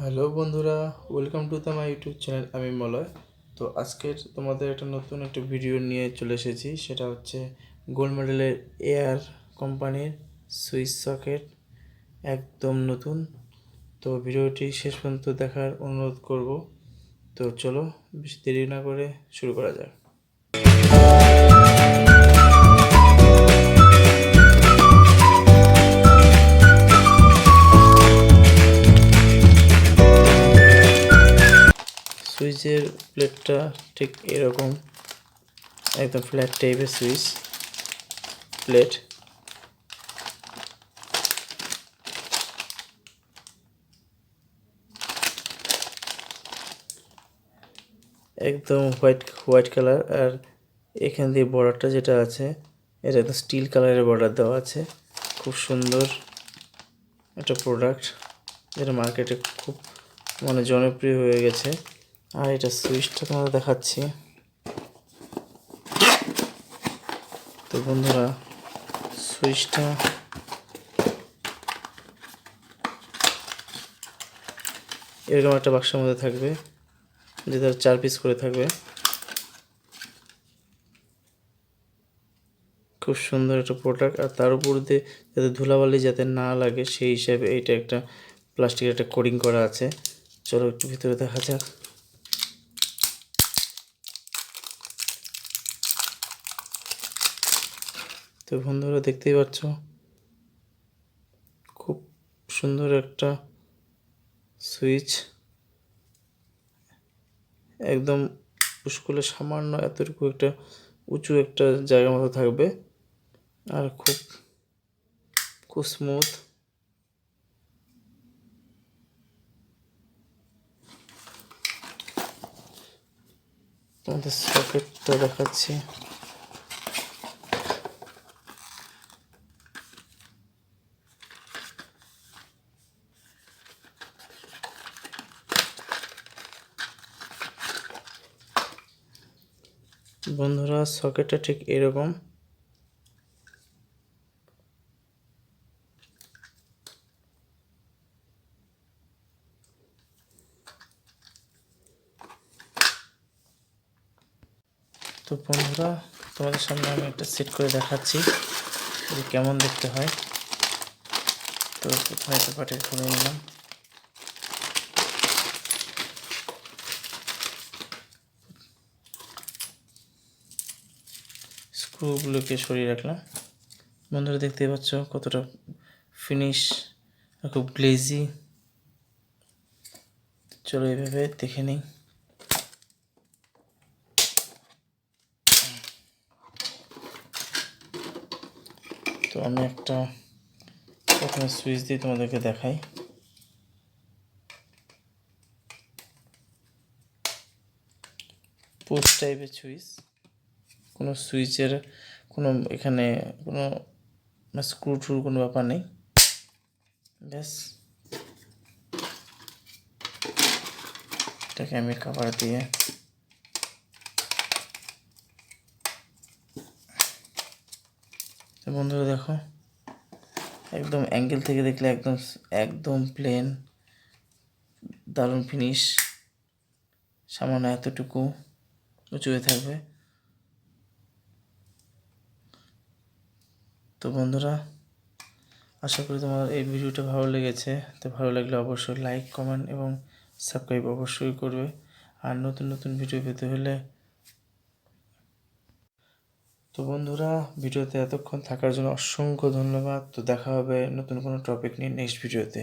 Hello বন্ধুরা, welcome to the my YouTube channel. আমি মলয়। তো আজকের তোমাদের একটা নতুন একটা ভিডিও নিয়ে চলে এসেছি। সেটা হচ্ছে গোল্ড মেডেলের এয়ার কোম্পানির সুইচ সকেট, একদম নতুন। তো ভিডিওটি শেষ পর্যন্ত দেখার অনুরোধ করব। তো চলো বেশি দেরি না করে শুরু করা যাক। সুইচের প্লেটটা ঠিক এরকম, একদম ফ্ল্যাট টাইপের সুইচ প্লেট। একদম হোয়াইট কালার। আর এখান দিয়ে বর্ডারটা যেটা আছে, এটা একদম স্টিল কালারের বর্ডার দেওয়া আছে। খুব সুন্দর একটা প্রোডাক্ট, যেটা মার্কেটে খুব জনপ্রিয় হয়ে গেছে। আর এটা সুইচটা তোমাদের দেখাচ্ছি। তো বন্ধুরা, সুইচটা এরকম একটা বাক্সের মধ্যে থাকবে, যেটা 4 পিস করে থাকবে। খুব সুন্দর একটা প্রোডাক্ট। আর তার উপর দিয়ে যাতে ধুলাবালি যাতে না লাগে সেই হিসাবে এইটা একটা প্লাস্টিকের একটা কোটিং করা আছে। চলো একটু ভিতরে দেখা যাক। তো বন্ধুরা, দেখতেই পাচ্ছ খুব সুন্দর একটা সুইচ। একদম পুষ্কলে সামান্য এতটুকু একটা উঁচু একটা জায়গার মতো থাকবে। আর খুব খুব স্মুথ। তোমাদের সকেটটা দেখাচ্ছি। বন্ধুরা, সকেটটা ঠিক এরকম। তো বন্ধুরা, তোমাদের সামনে আমি একটা সেট করে দেখাচ্ছি যে কেমন দেখতে হয়। তো প্রথমে একটা পার্টি খুলে নিলাম। স্ক্রুগুলোকে সরিয়ে রাখলাম। বন্ধুরা, দেখতেই পাচ্ছ কতটা ফিনিশ আর খুব গ্লেজি। চলো এইভাবে দেখে নিই। তো আমি একটা প্রথমে সুইচ দিয়ে তোমাদেরকে দেখাই। পুশ টাইপের সুইচ, কোনো সুইচের কোনো এখানে কোনো স্ক্রু ট্রুর কোনো ব্যাপার নেই। ব্যাস, এটাকে আমি কভার দিয়ে বন্ধুরা দেখো, একদম অ্যাঙ্গেল থেকে দেখলে একদম একদম প্লেন, দারুণ ফিনিশ। সামান্য এতটুকু উঁচু হয়ে থাকবে। তো বন্ধুরা, আশা করি তোমার এই ভিডিওটা ভালো লেগেছে। তো ভালো লাগলে অবশ্যই লাইক, কমেন্ট এবং সাবস্ক্রাইব অবশ্যই করবে। আর নতুন নতুন ভিডিও পেতে হলে। তো বন্ধুরা, ভিডিওতে এতক্ষণ থাকার জন্য অসংখ্য ধন্যবাদ। তো দেখা হবে নতুন কোনো টপিক নিয়ে নেক্সট ভিডিওতে।